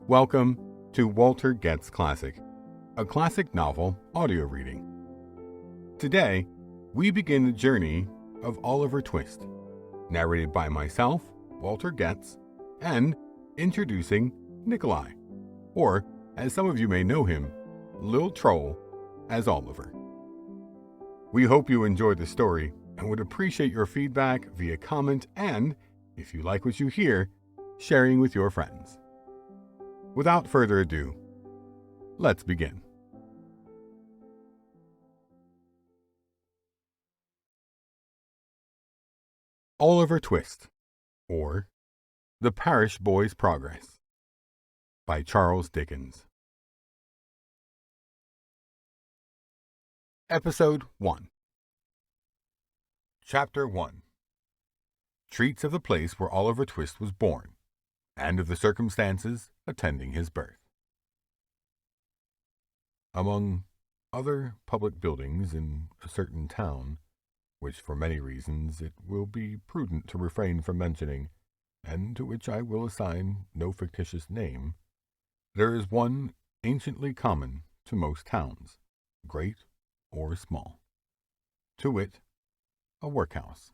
Welcome to Walter Getz Classic, a classic novel audio reading. Today, we begin the journey of Oliver Twist, narrated by myself, Walter Getz, and introducing Nicolai, or, as some of you may know him, Lil Troll as Oliver. We hope you enjoyed the story and would appreciate your feedback via comment and, if you like what you hear, sharing with your friends. Without further ado, let's begin. Oliver Twist, or The Parish Boy's Progress, by Charles Dickens. Episode 1. Chapter 1. Treats of the place where Oliver Twist was born, and of the circumstances attending his birth. Among other public buildings in a certain town, which for many reasons it will be prudent to refrain from mentioning, and to which I will assign no fictitious name, there is one anciently common to most towns, great or small, to wit, a workhouse.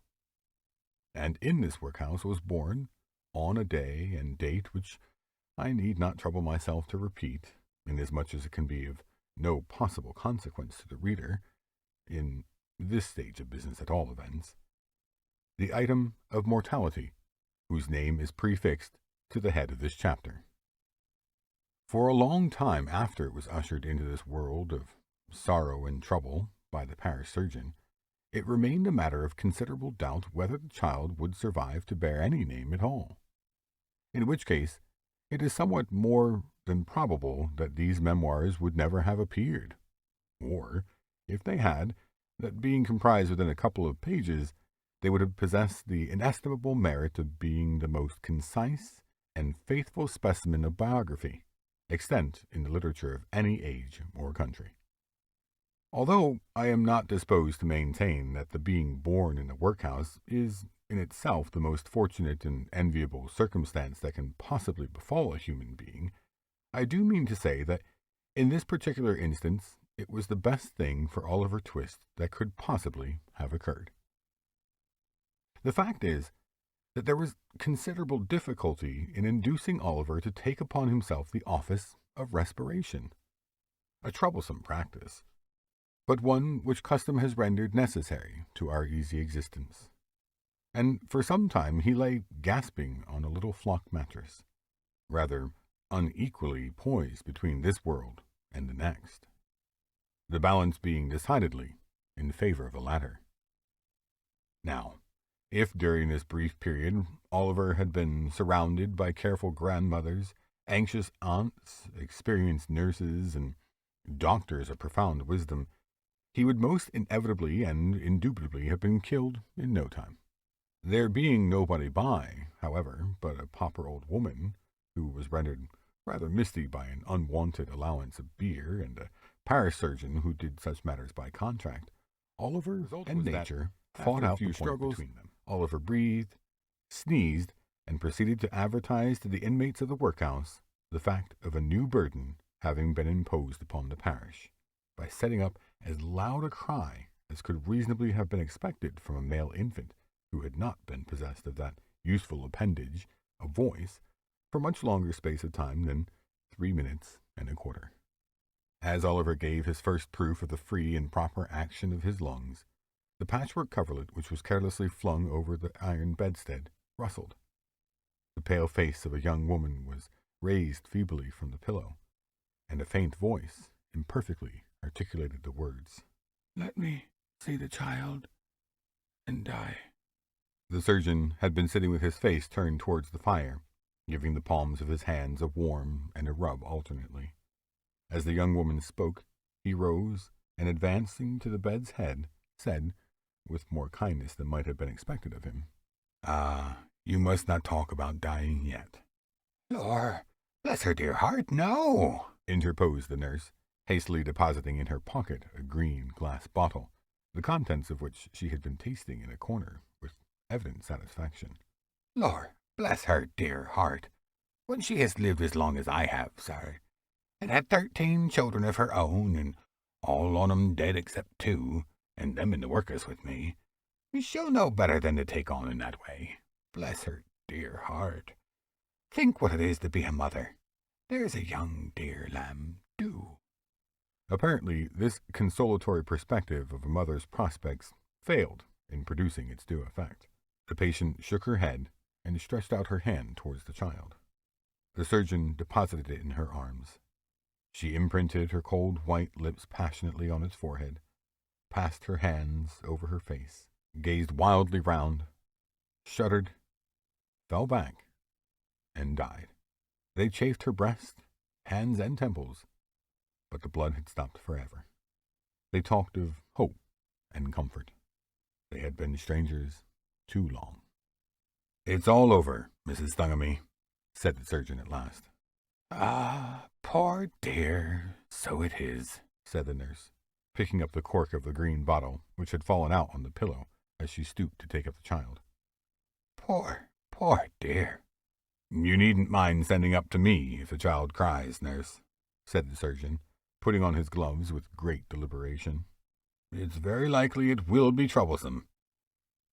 And in this workhouse was born, on a day and date which I need not trouble myself to repeat, inasmuch as it can be of no possible consequence to the reader, in this stage of business at all events, the item of mortality, whose name is prefixed to the head of this chapter. For a long time after it was ushered into this world of sorrow and trouble by the parish surgeon, it remained a matter of considerable doubt whether the child would survive to bear any name at all. In which case, it is somewhat more than probable that these memoirs would never have appeared, or, if they had, that being comprised within a couple of pages, they would have possessed the inestimable merit of being the most concise and faithful specimen of biography, extant in the literature of any age or country. Although I am not disposed to maintain that the being born in a workhouse is in itself the most fortunate and enviable circumstance that can possibly befall a human being, I do mean to say that in this particular instance it was the best thing for Oliver Twist that could possibly have occurred. The fact is that there was considerable difficulty in inducing Oliver to take upon himself the office of respiration, a troublesome practice, but one which custom has rendered necessary to our easy existence. And for some time he lay gasping on a little flock mattress, rather unequally poised between this world and the next, the balance being decidedly in favor of the latter. Now, if during this brief period Oliver had been surrounded by careful grandmothers, anxious aunts, experienced nurses, and doctors of profound wisdom, he would most inevitably and indubitably have been killed in no time. There being nobody by, however, but a pauper old woman, who was rendered rather misty by an unwonted allowance of beer, and a parish surgeon who did such matters by contract, Oliver and nature fought out a few struggles between them. Oliver breathed, sneezed, and proceeded to advertise to the inmates of the workhouse the fact of a new burden having been imposed upon the parish, by setting up as loud a cry as could reasonably have been expected from a male infant who had not been possessed of that useful appendage, a voice, for much longer space of time than 3 minutes and a quarter. As Oliver gave his first proof of the free and proper action of his lungs, the patchwork coverlet which was carelessly flung over the iron bedstead rustled. The pale face of a young woman was raised feebly from the pillow, and a faint voice imperfectly articulated the words, "Let me see the child and die." The surgeon had been sitting with his face turned towards the fire, giving the palms of his hands a warm and a rub alternately. As the young woman spoke, he rose, and advancing to the bed's head, said, with more kindness than might have been expected of him, "You must not talk about dying yet." "Lord, bless her dear heart, no," interposed the nurse, hastily depositing in her pocket a green glass bottle, the contents of which she had been tasting in a corner with evident satisfaction. "Lord, bless her dear heart. when she has lived as long as I have, sir, and had 13 children of her own, and all on 'em dead except 2, and them in the workus with me, she'll know better than to take on in that way. Bless her dear heart. Think what it is to be a mother. There's a young dear lamb, do." Apparently, this consolatory perspective of a mother's prospects failed in producing its due effect. The patient shook her head and stretched out her hand towards the child. The surgeon deposited it in her arms. She imprinted her cold white lips passionately on its forehead, passed her hands over her face, gazed wildly round, shuddered, fell back, and died. They chafed her breast, hands, and temples, but the blood had stopped forever. They talked of hope and comfort. They had been strangers too long. "It's all over, Mrs. Thungamy," said the surgeon at last. "Ah, poor dear, so it is," said the nurse, picking up the cork of the green bottle, which had fallen out on the pillow as she stooped to take up the child. Poor dear." "You needn't mind sending up to me if the child cries, nurse," said the surgeon, putting on his gloves with great deliberation. "It's very likely it will be troublesome.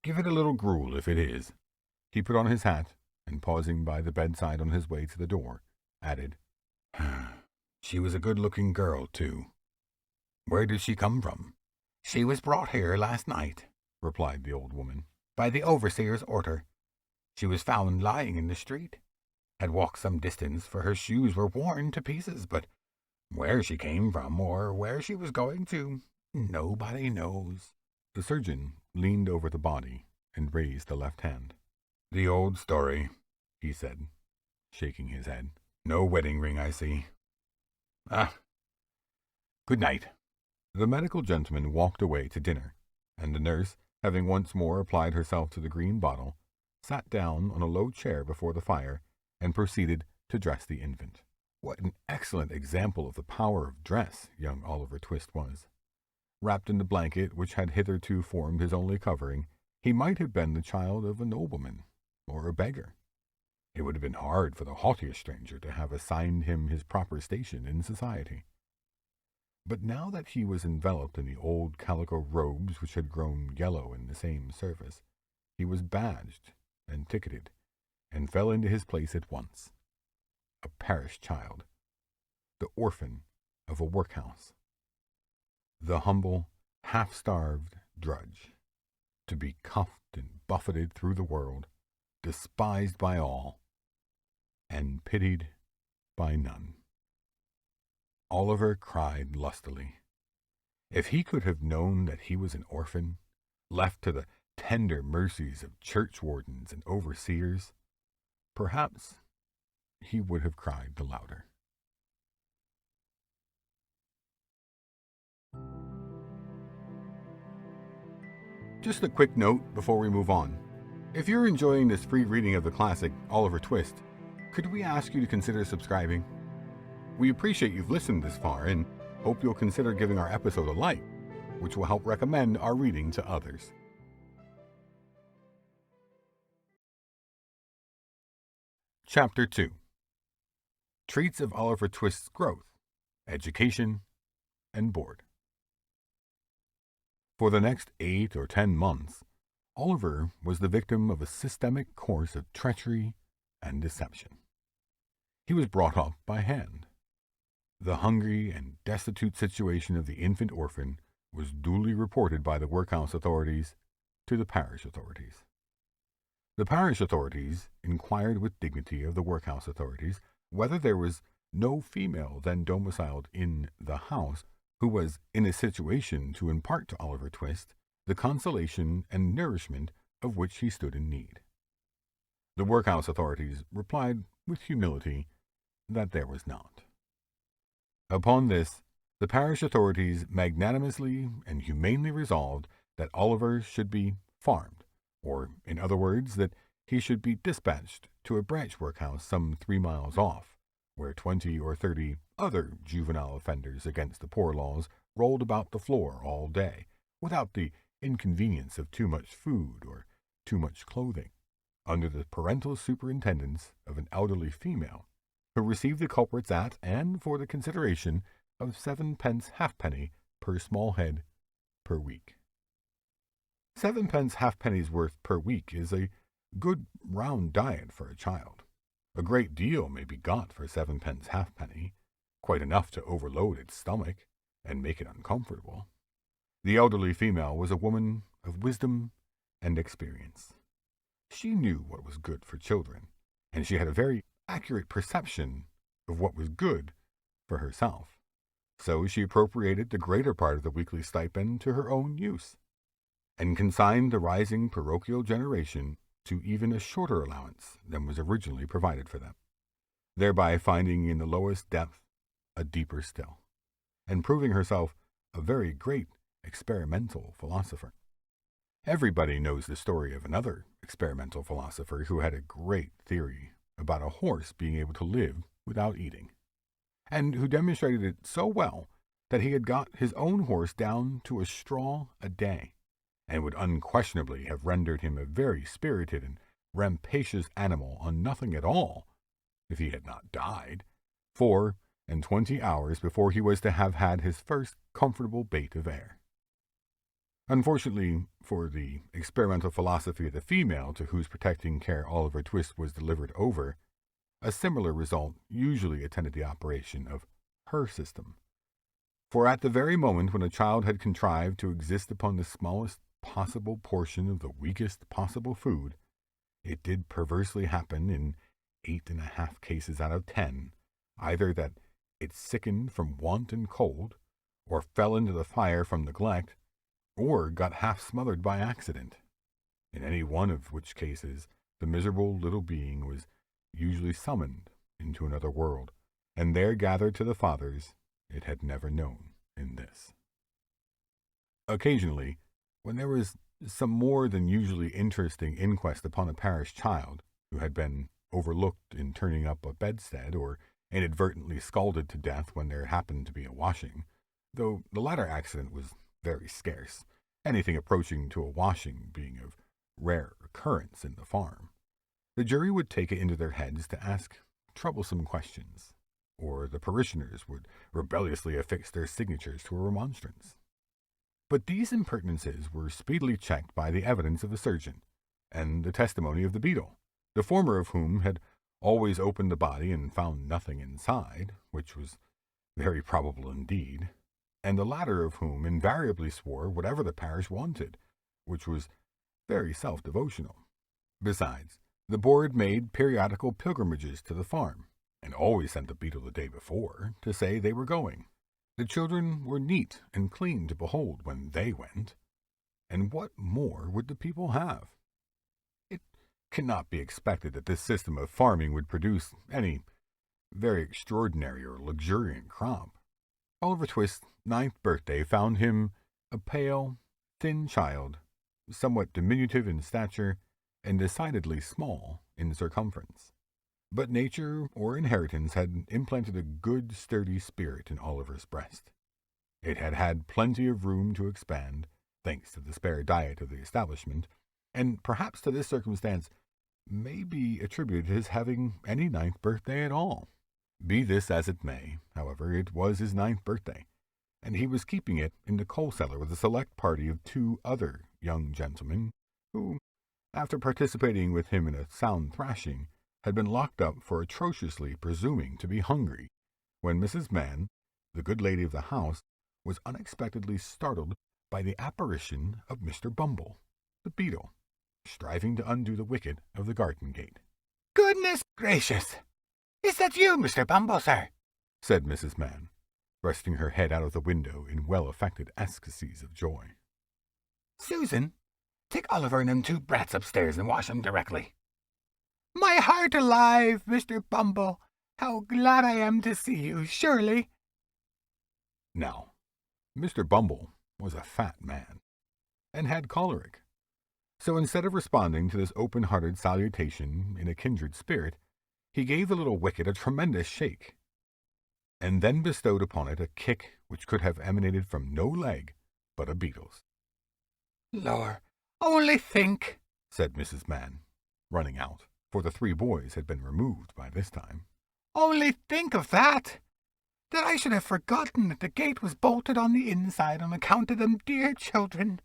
Give it a little gruel if it is." He put on his hat, and pausing by the bedside on his way to the door, added, "She was a good-looking girl, too. Where did she come from?" "She was brought here last night," replied the old woman, "by the overseer's order. She was found lying in the street. Had walked some distance, for her shoes were worn to pieces, but where she came from, or where she was going to, nobody knows." The surgeon leaned over the body and raised the left hand. "The old story," he said, shaking his head. "No wedding ring, I see. Ah, good night." The medical gentleman walked away to dinner, and the nurse, having once more applied herself to the green bottle, sat down on a low chair before the fire and proceeded to dress the infant. What an excellent example of the power of dress young Oliver Twist was. Wrapped in the blanket which had hitherto formed his only covering, he might have been the child of a nobleman or a beggar. It would have been hard for the haughtiest stranger to have assigned him his proper station in society. But now that he was enveloped in the old calico robes which had grown yellow in the same service, he was badged and ticketed, and fell into his place at once. A parish child, the orphan of a workhouse, the humble, half-starved drudge, to be cuffed and buffeted through the world, despised by all, and pitied by none. Oliver cried lustily. If he could have known that he was an orphan, left to the tender mercies of churchwardens and overseers, perhaps he would have cried the louder. Just a quick note before we move on. If you're enjoying this free reading of the classic Oliver Twist, could we ask you to consider subscribing? We appreciate you've listened this far and hope you'll consider giving our episode a like, which will help recommend our reading to others. Chapter 2. Traits of Oliver Twist's growth, education, and board. For the next 8 or 10 months, Oliver was the victim of a systemic course of treachery and deception. He was brought up by hand. The hungry and destitute situation of the infant orphan was duly reported by the workhouse authorities to the parish authorities. The parish authorities inquired with dignity of the workhouse authorities whether there was no female then domiciled in the house who was in a situation to impart to Oliver Twist the consolation and nourishment of which he stood in need. The workhouse authorities replied with humility that there was not. Upon this, the parish authorities magnanimously and humanely resolved that Oliver should be farmed, or, in other words, that he should be dispatched to a branch workhouse some 3 miles off, where 20 or 30 other juvenile offenders against the poor laws rolled about the floor all day, without the inconvenience of too much food or too much clothing. under the parental superintendence of an elderly female, who received the culprits at and for the consideration of 7 pence halfpenny per small head per week. 7 pence halfpenny's worth per week is a good round diet for a child. A great deal may be got for 7 pence halfpenny, quite enough to overload its stomach and make it uncomfortable. The elderly female was a woman of wisdom and experience. She knew what was good for children, and she had a very accurate perception of what was good for herself. So she appropriated the greater part of the weekly stipend to her own use, and consigned the rising parochial generation to even a shorter allowance than was originally provided for them, thereby finding in the lowest depth a deeper still, and proving herself a very great experimental philosopher. Everybody knows the story of another experimental philosopher who had a great theory about a horse being able to live without eating, and who demonstrated it so well that he had got his own horse down to a straw a day, and would unquestionably have rendered him a very spirited and rampacious animal on nothing at all, if he had not died 24 hours before he was to have had his first comfortable bait of air. Unfortunately for the experimental philosophy of the female to whose protecting care Oliver Twist was delivered over, a similar result usually attended the operation of her system. For at the very moment when a child had contrived to exist upon the smallest possible portion of the weakest possible food, it did perversely happen in 8.5 cases out of 10, either that it sickened from want and cold, or fell into the fire from neglect, or got half smothered by accident, in any one of which cases the miserable little being was usually summoned into another world, and there gathered to the fathers it had never known in this. Occasionally, when there was some more than usually interesting inquest upon a parish child who had been overlooked in turning up a bedstead, or inadvertently scalded to death when there happened to be a washing, though the latter accident was very scarce, anything approaching to a washing being of rare occurrence in the farm, the jury would take it into their heads to ask troublesome questions, or the parishioners would rebelliously affix their signatures to a remonstrance. But these impertinences were speedily checked by the evidence of the surgeon, and the testimony of the beadle, the former of whom had always opened the body and found nothing inside, which was very probable indeed, and the latter of whom invariably swore whatever the parish wanted, which was very self-devotional. Besides, the board made periodical pilgrimages to the farm, and always sent the beadle the day before to say they were going. The children were neat and clean to behold when they went, and what more would the people have? It cannot be expected that this system of farming would produce any very extraordinary or luxuriant crop. Oliver Twist's 9th birthday found him a pale, thin child, somewhat diminutive in stature, and decidedly small in circumference. But nature or inheritance had implanted a good, sturdy spirit in Oliver's breast. It had had plenty of room to expand, thanks to the spare diet of the establishment, and perhaps to this circumstance may be attributed to his having any 9th birthday at all. Be this as it may, however, it was his 9th birthday, and he was keeping it in the coal cellar with a select party of 2 other young gentlemen, who, after participating with him in a sound thrashing, had been locked up for atrociously presuming to be hungry, when Mrs. Mann, the good lady of the house, was unexpectedly startled by the apparition of Mr. Bumble, the beadle, striving to undo the wicket of the garden gate. "Goodness gracious! Is that you, Mr. Bumble, sir?" said Mrs. Mann, thrusting her head out of the window in well-affected ecstasies of joy. "Susan, take Oliver and them 2 brats upstairs and wash 'em directly." "My heart alive, Mr. Bumble! How glad I am to see you, surely." Now, Mr. Bumble was a fat man, and had choleric. So instead of responding to this open-hearted salutation in a kindred spirit, he gave the little wicket a tremendous shake, and then bestowed upon it a kick which could have emanated from no leg but a beetle's. "Lor, only think," said Mrs. Mann, running out, for the 3 boys had been removed by this time. "Only think of that! That I should have forgotten that the gate was bolted on the inside on account of them dear children.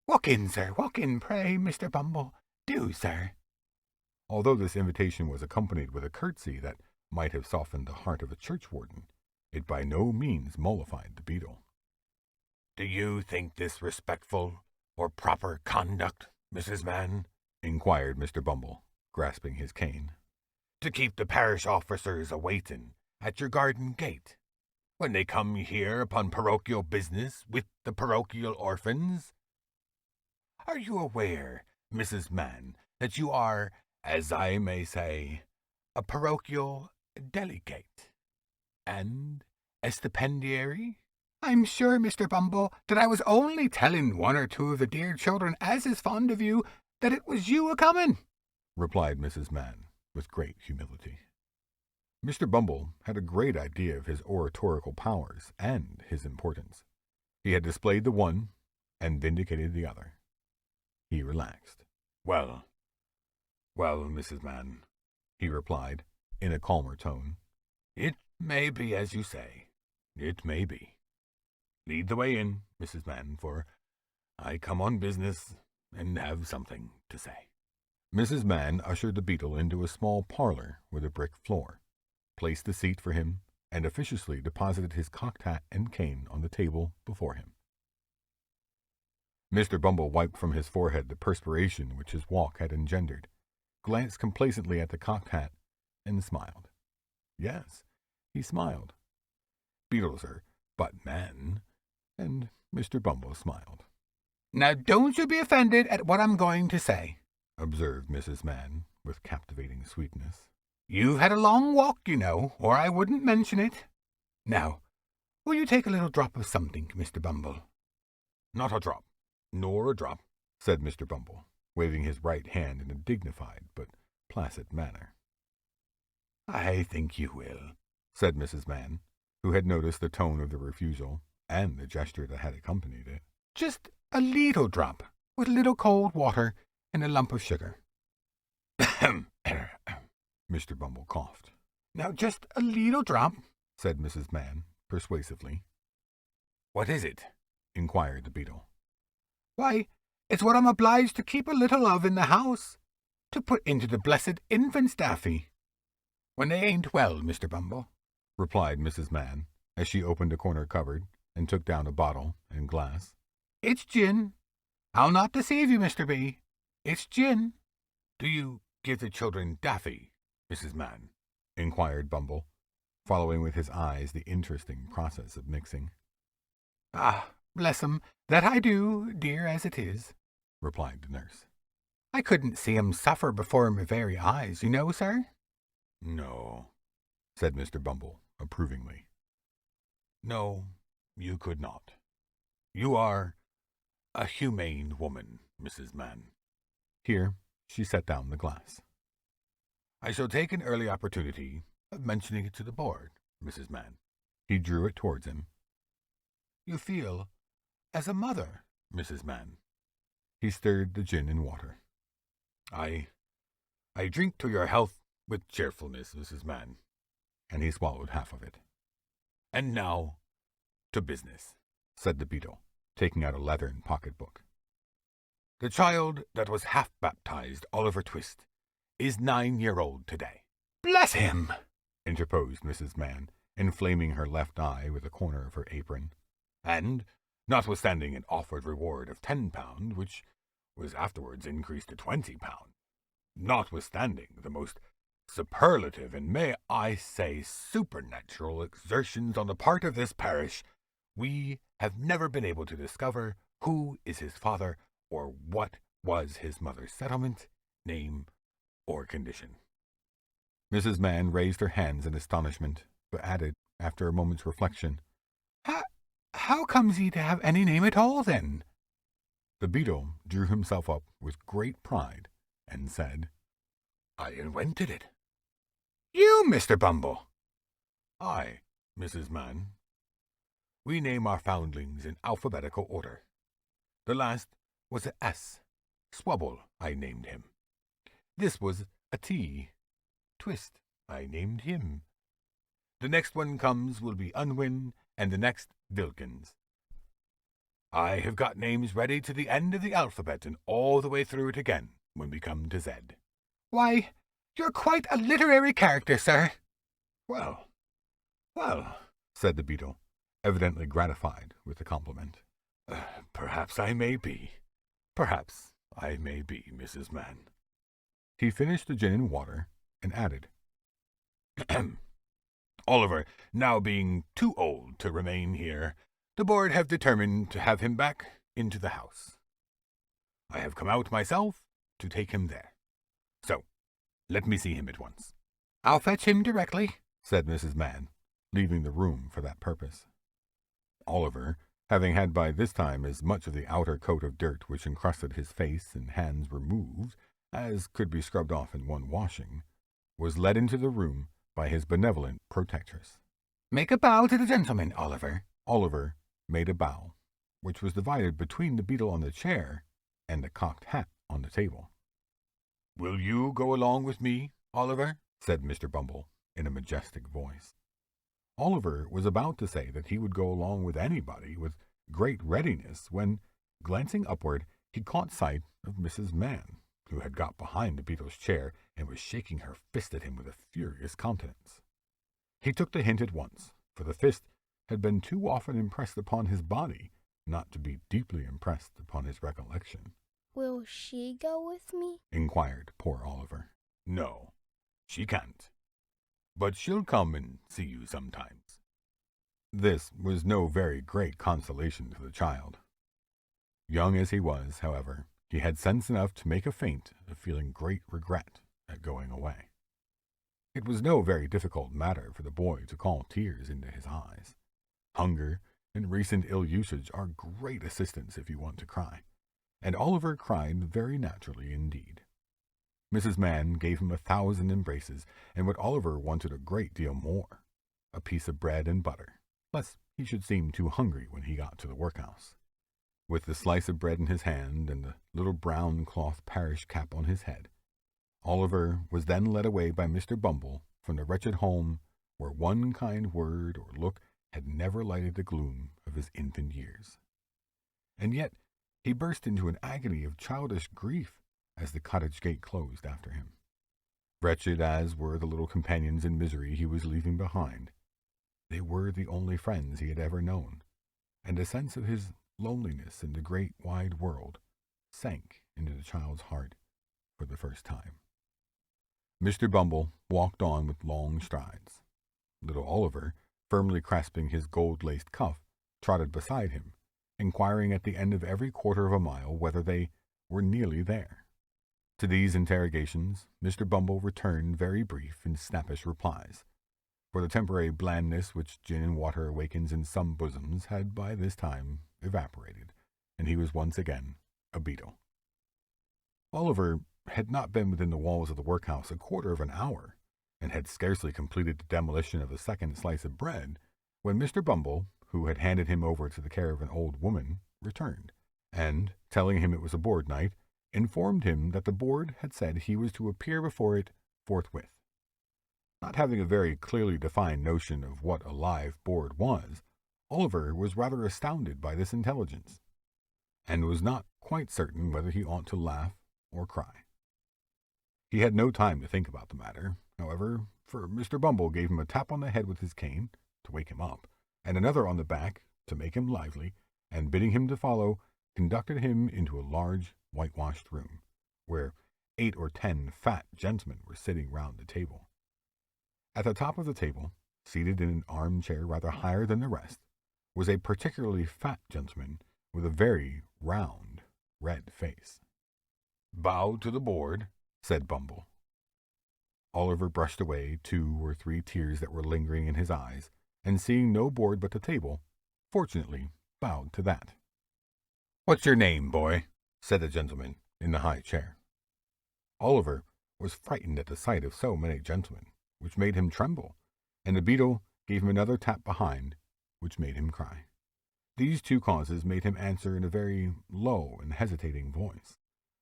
Walk in, sir, walk in, pray, Mr. Bumble. Do, sir." Although this invitation was accompanied with a curtsy that might have softened the heart of a churchwarden, it by no means mollified the beadle. "Do you think this respectful or proper conduct, Mrs. Mann?" inquired Mr. Bumble, grasping his cane. "To keep the parish officers a-waitin' at your garden gate, when they come here upon parochial business with the parochial orphans? Are you aware, Mrs. Mann, that you are, as I may say, a parochial delegate and a stipendiary?" "I'm sure, Mr. Bumble, that I was only telling 1 or 2 of the dear children as is fond of you that it was you a-coming," replied Mrs. Mann, with great humility. Mr. Bumble had a great idea of his oratorical powers and his importance. He had displayed the one and vindicated the other. He relaxed. Well, Mrs. Mann," he replied, in a calmer tone. "it may be as you say. It may be. Lead the way in, Mrs. Mann, for I come on business and have something to say." Mrs. Mann ushered the beadle into a small parlor with a brick floor, placed the seat for him, and officiously deposited his cocked hat and cane on the table before him. Mr. Bumble wiped from his forehead the perspiration which his walk had engendered, glanced complacently at the cocked hat, and smiled. Yes, he smiled. Beetles are but men, and Mr. Bumble smiled. "Now don't you be offended at what I'm going to say," observed Mrs. Mann, with captivating sweetness. "You've had a long walk, you know, or I wouldn't mention it. Now, will you take a little drop of something, Mr. Bumble?" "Not a drop, nor a drop," said Mr. Bumble, waving his right hand in a dignified but placid manner. "I think you will," said Mrs. Mann, who had noticed the tone of the refusal and the gesture that had accompanied it. "Just a little drop, with a little cold water and a lump of sugar." Mr. Bumble coughed. "Now just a little drop," said Mrs. Mann, persuasively. "What is it?" inquired the beadle. "Why, it's what I'm obliged to keep a little of in the house, to put into the blessed infants' daffy, when they ain't well, Mr. Bumble," replied Mrs. Mann, as she opened a corner cupboard and took down a bottle and glass. "It's gin. I'll not deceive you, Mr. B. It's gin." "Do you give the children daffy, Mrs. Mann?" inquired Bumble, following with his eyes the interesting process of mixing. "Ah, bless 'em, that I do, dear as it is," replied the nurse. "I couldn't see 'em suffer before my very eyes, you know, sir." "No," said Mr. Bumble, approvingly. "No, you could not. You are a humane woman, Mrs. Mann." Here she set down the glass. "I shall take an early opportunity of mentioning it to the board, Mrs. Mann." He drew it towards him. "You feel as a mother, Mrs. Mann." He stirred the gin and water. I drink to your health with cheerfulness, Mrs. Mann." And he swallowed half of it. "And now, to business," said the beadle, taking out a leathern pocketbook. "The child that was half-baptized Oliver Twist is 9-year-old today." "Bless him!" interposed Mrs. Mann, inflaming her left eye with a corner of her apron. "And, notwithstanding an offered reward of £10, which was afterwards increased to £20, notwithstanding the most superlative and, may I say, supernatural exertions on the part of this parish, we have never been able to discover who is his father or what was his mother's settlement, name, or condition." Mrs. Mann raised her hands in astonishment, but added, after a moment's reflection, How comes he to have any name at all, then?" The beadle drew himself up with great pride and said, "I invented it." "You, Mr. Bumble?" "I, Mrs. Mann. We name our foundlings in alphabetical order. The last was a S. Swubble, I named him." This was a T. Twist, I named him. The next one comes will be Unwin, and the next Vilkins. I have got names ready to the end of the alphabet and all the way through it again when we come to Z. Why, you're quite a literary character, sir. Well, said the beetle, evidently gratified with the compliment. Perhaps I may be. Perhaps I may be, Mrs. Mann. He finished the gin and water and added, Oliver, now being too old to remain here, the board have determined to have him back into the house. I have come out myself to take him there. So, let me see him at once. I'll fetch him directly, said Mrs. Mann, leaving the room for that purpose. Oliver, having had by this time as much of the outer coat of dirt which encrusted his face and hands removed as could be scrubbed off in one washing, was led into the room by his benevolent protectress. Make a bow to the gentleman, Oliver. Oliver made a bow, which was divided between the beetle on the chair and the cocked hat on the table. Will you go along with me, Oliver? Said Mr. Bumble in a majestic voice. Oliver was about to say that he would go along with anybody with great readiness when, glancing upward, he caught sight of Mrs. Mann, who had got behind the beetle's chair and was shaking her fist at him with a furious countenance. He took the hint at once, for the fist had been too often impressed upon his body not to be deeply impressed upon his recollection. Will she go with me? Inquired poor Oliver. No, she can't. But she'll come and see you sometimes. This was no very great consolation to the child. Young as he was, however, he had sense enough to make a feint of feeling great regret at going away. It was no very difficult matter for the boy to call tears into his eyes. Hunger and recent ill usage are great assistants if you want to cry, and Oliver cried very naturally indeed. Mrs. Mann gave him 1,000 embraces, and what Oliver wanted a great deal more, a piece of bread and butter, lest he should seem too hungry when he got to the workhouse. With the slice of bread in his hand and the little brown cloth parish cap on his head, Oliver was then led away by Mr. Bumble from the wretched home where one kind word or look had never lighted the gloom of his infant years. And yet he burst into an agony of childish grief as the cottage gate closed after him. Wretched as were the little companions in misery he was leaving behind, they were the only friends he had ever known, and a sense of his loneliness in the great wide world sank into the child's heart for the first time. Mr. Bumble walked on with long strides. Little Oliver, firmly grasping his gold-laced cuff, trotted beside him, inquiring at the end of every quarter of a mile whether they were nearly there. To these interrogations, Mr. Bumble returned very brief and snappish replies, for the temporary blandness which gin and water awakens in some bosoms had by this time evaporated, and he was once again a beetle. Oliver had not been within the walls of the workhouse a quarter of an hour, and had scarcely completed the demolition of the second slice of bread, when Mr. Bumble, who had handed him over to the care of an old woman, returned, and, telling him it was a board night, informed him that the board had said he was to appear before it forthwith. Not having a very clearly defined notion of what a live board was, Oliver was rather astounded by this intelligence, and was not quite certain whether he ought to laugh or cry. He had no time to think about the matter, however, for Mr. Bumble gave him a tap on the head with his cane, to wake him up, and another on the back, to make him lively, and bidding him to follow, conducted him into a large whitewashed room, where 8 or 10 fat gentlemen were sitting round the table. At the top of the table, seated in an armchair rather higher than the rest, was a particularly fat gentleman with a very round, red face. "Bow to the board," said Bumble. Oliver brushed away 2 or 3 tears that were lingering in his eyes, and seeing no board but the table, fortunately bowed to that. "What's your name, boy?" said the gentleman in the high chair. Oliver was frightened at the sight of so many gentlemen, which made him tremble, and the beetle gave him another tap behind, which made him cry. These 2 causes made him answer in a very low and hesitating voice,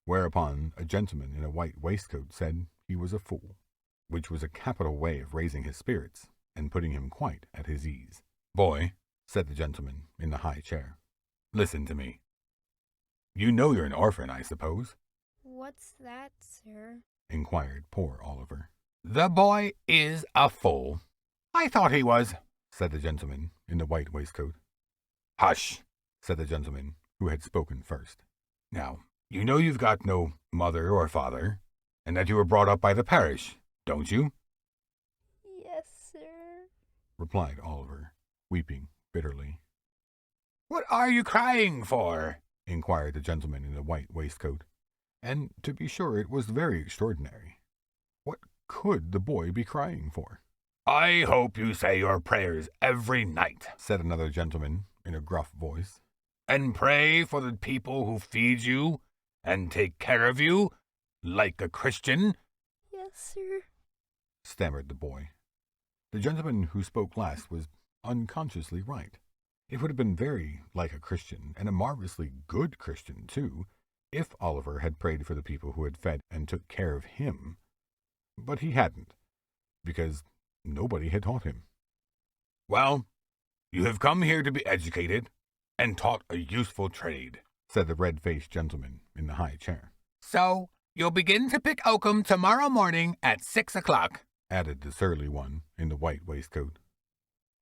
whereupon a gentleman in a white waistcoat said he was a fool, which was a capital way of raising his spirits and putting him quite at his ease. Boy, said the gentleman in the high chair, listen to me. You know you're an orphan, I suppose? What's that, sir? inquired poor Oliver. The boy is a fool. I thought he was, said the gentleman in the white waistcoat. Hush, said the gentleman who had spoken first. Now, you know you've got no mother or father, and that you were brought up by the parish, don't you? Yes, sir, replied Oliver, weeping bitterly. What are you crying for? inquired the gentleman in the white waistcoat. And to be sure, it was very extraordinary. What could the boy be crying for? I hope you say your prayers every night, said another gentleman in a gruff voice. And pray for the people who feed you and take care of you, like a Christian. Yes, sir, stammered the boy. The gentleman who spoke last was unconsciously right. It would have been very like a Christian, and a marvelously good Christian, too, if Oliver had prayed for the people who had fed and took care of him. But he hadn't, because nobody had taught him. Well, you have come here to be educated and taught a useful trade, said the red-faced gentleman in the high chair. So you'll begin to pick oakum tomorrow morning at 6 o'clock, added the surly one in the white waistcoat.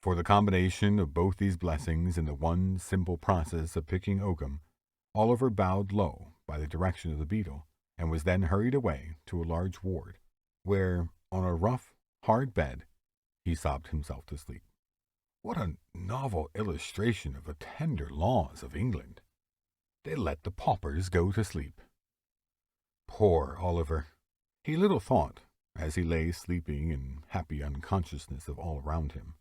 For the combination of both these blessings in the one simple process of picking oakum, Oliver bowed low by the direction of the beadle, and was then hurried away to a large ward, where, on a rough, hard bed, he sobbed himself to sleep. What a novel illustration of the tender laws of England! They let the paupers go to sleep. Poor Oliver! He little thought, as he lay sleeping in happy unconsciousness of all around him,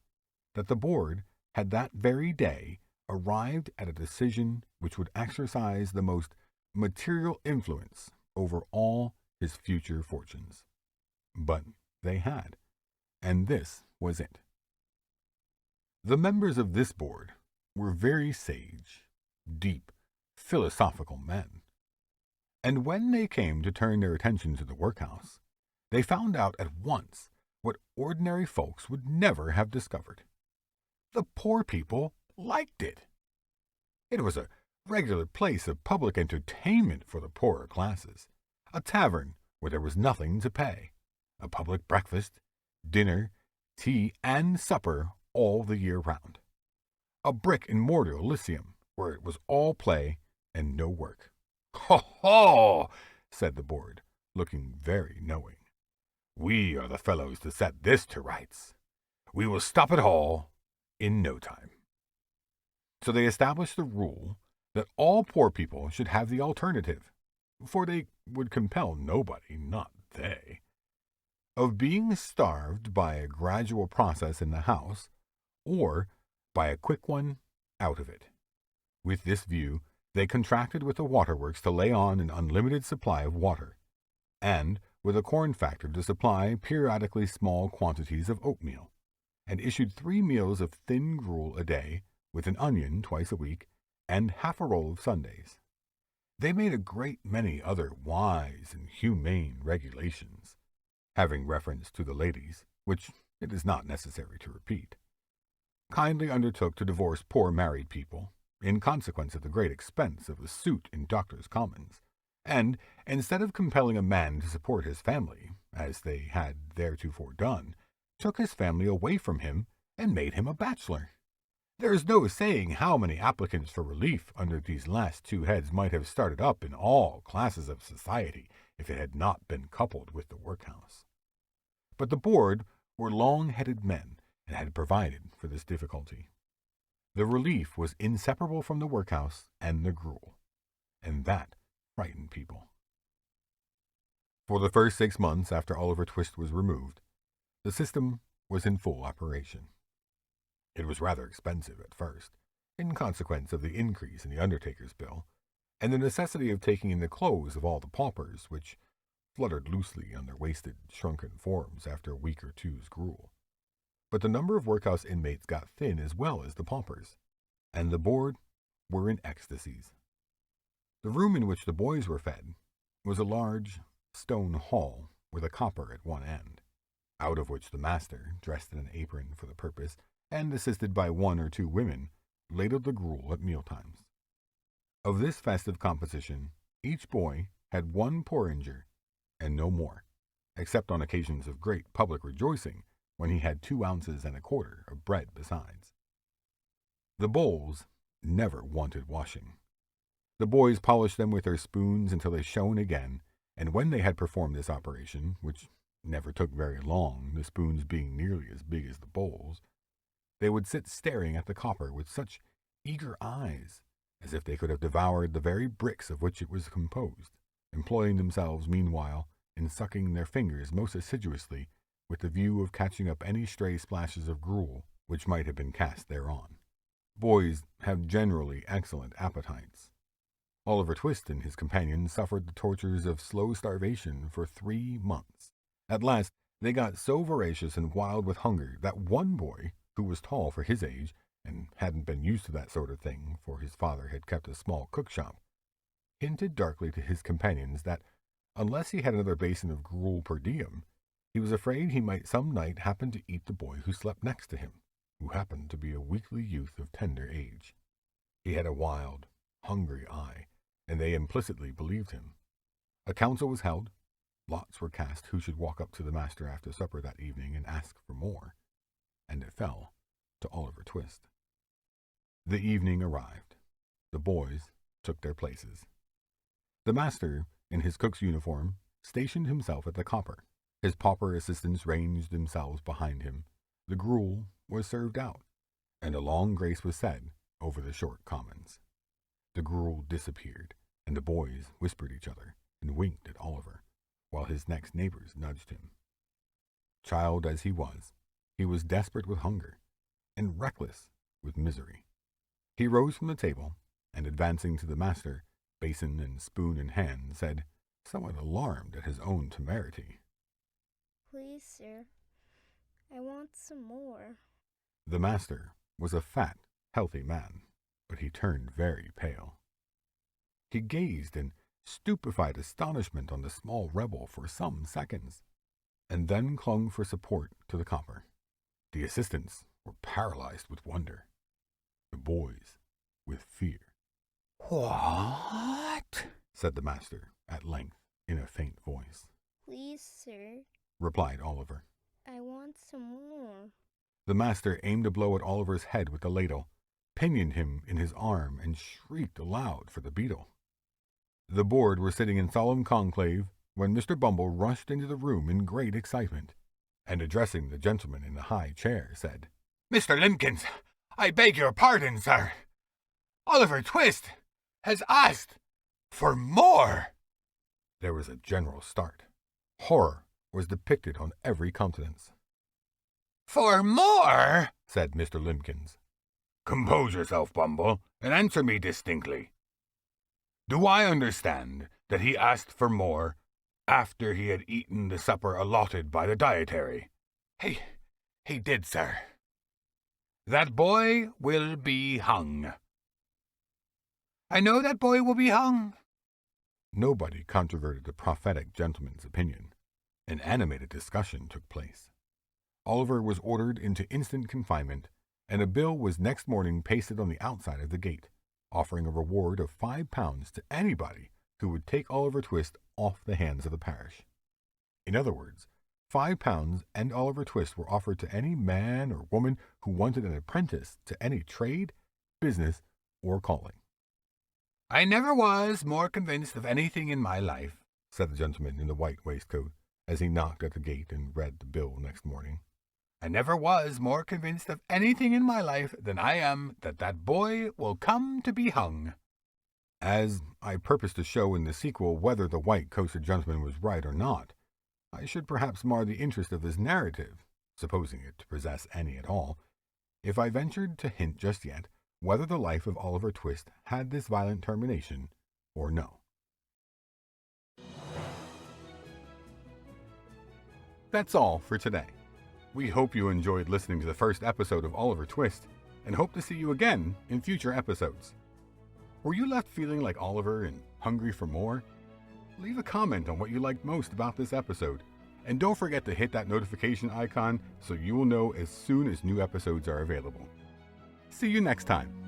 that the board had that very day arrived at a decision which would exercise the most material influence over all his future fortunes. But they had, and this was it. The members of this board were very sage, deep, philosophical men, and when they came to turn their attention to the workhouse, they found out at once what ordinary folks would never have discovered. The poor people liked it. It was a regular place of public entertainment for the poorer classes, a tavern where there was nothing to pay, a public breakfast, dinner, tea, and supper all the year round, a brick-and-mortar lyceum where it was all play and no work. Ho, ho, said the board, looking very knowing. We are the fellows to set this to rights. We will stop it all in no time. So they established the rule that all poor people should have the alternative, for they would compel nobody, not they, of being starved by a gradual process in the house, or by a quick one out of it. With this view, they contracted with the waterworks to lay on an unlimited supply of water, and with a corn factor to supply periodically small quantities of oatmeal, and issued 3 meals of thin gruel a day, with an onion twice a week, and half a roll of sundaes. They made a great many other wise and humane regulations, having reference to the ladies, which it is not necessary to repeat. Kindly undertook to divorce poor married people, in consequence of the great expense of a suit in Doctors' Commons, and, instead of compelling a man to support his family, as they had theretofore done, took his family away from him and made him a bachelor. There is no saying how many applicants for relief under these last 2 heads might have started up in all classes of society if it had not been coupled with the workhouse. But the board were long-headed men and had provided for this difficulty. The relief was inseparable from the workhouse and the gruel, and that frightened people. For the first 6 months after Oliver Twist was removed, the system was in full operation. It was rather expensive at first, in consequence of the increase in the undertaker's bill, and the necessity of taking in the clothes of all the paupers, which fluttered loosely on their wasted, shrunken forms after a week or two's gruel. But the number of workhouse inmates got thin as well as the paupers, and the board were in ecstasies. The room in which the boys were fed, was a large stone hall with a copper at one end, out of which the master, dressed in an apron for the purpose, and assisted by 1 or 2 women, ladled the gruel at mealtimes. Of this festive composition, each boy had 1 porringer, and no more, except on occasions of great public rejoicing, when he had 2 ounces and a quarter of bread besides. The bowls never wanted washing. The boys polished them with their spoons until they shone again, and when they had performed this operation, which never took very long, the spoons being nearly as big as the bowls, they would sit staring at the copper with such eager eyes, as if they could have devoured the very bricks of which it was composed, employing themselves meanwhile in sucking their fingers most assiduously with the view of catching up any stray splashes of gruel which might have been cast thereon. Boys have generally excellent appetites. Oliver Twist and his companions suffered the tortures of slow starvation for 3 months. At last, they got so voracious and wild with hunger that one boy, who was tall for his age, and hadn't been used to that sort of thing, for his father had kept a small cook-shop, hinted darkly to his companions that, unless he had another basin of gruel per diem, he was afraid he might some night happen to eat the boy who slept next to him, who happened to be a weakly youth of tender age. He had a wild, hungry eye, and they implicitly believed him. A council was held. Lots were cast who should walk up to the master after supper that evening and ask for more, and it fell to Oliver Twist. The evening arrived. The boys took their places. The master, in his cook's uniform, stationed himself at the copper. His pauper assistants ranged themselves behind him. The gruel was served out, and a long grace was said over the short commons. The gruel disappeared, and the boys whispered each other and winked at Oliver, while his next neighbors nudged him. Child as he was desperate with hunger, and reckless with misery. He rose from the table, and advancing to the master, basin and spoon in hand, said, somewhat alarmed at his own temerity, Please, sir, I want some more. The master was a fat, healthy man, but he turned very pale. He gazed in stupefied astonishment on the small rebel for some seconds, and then clung for support to the copper. The assistants were paralyzed with wonder, the boys with fear. What? Said the master, at length, in a faint voice. Please, sir, Replied Oliver. I want some more. The master aimed a blow at Oliver's head with the ladle, pinioned him in his arm, and shrieked aloud for the beetle. The board were sitting in solemn conclave when Mr. Bumble rushed into the room in great excitement, and addressing the gentleman in the high chair, said, Mr. Limpkins, I beg your pardon, sir. Oliver Twist has asked for more. There was a general start. Horror was depicted on every countenance. For more? Said Mr. Limpkins. Compose yourself, Bumble, and answer me distinctly. Do I understand that he asked for more after he had eaten the supper allotted by the dietary? He did, sir. That boy will be hung. I know that boy will be hung. Nobody controverted the prophetic gentleman's opinion. An animated discussion took place. Oliver was ordered into instant confinement, and a bill was next morning pasted on the outside of the gate, offering a reward of £5 to anybody who would take Oliver Twist off the hands of the parish. In other words, £5 and Oliver Twist were offered to any man or woman who wanted an apprentice to any trade, business, or calling. I never was more convinced of anything in my life, said the gentleman in the white waistcoat, as he knocked at the gate and read the bill next morning. I never was more convinced of anything in my life than I am that boy will come to be hung. As I purpose to show in the sequel whether the white-coated gentleman was right or not, I should perhaps mar the interest of this narrative, supposing it to possess any at all, if I ventured to hint just yet whether the life of Oliver Twist had this violent termination or no. That's all for today. We hope you enjoyed listening to the first episode of Oliver Twist, and hope to see you again in future episodes. Were you left feeling like Oliver and hungry for more? Leave a comment on what you liked most about this episode. And don't forget to hit that notification icon so you will know as soon as new episodes are available. See you next time.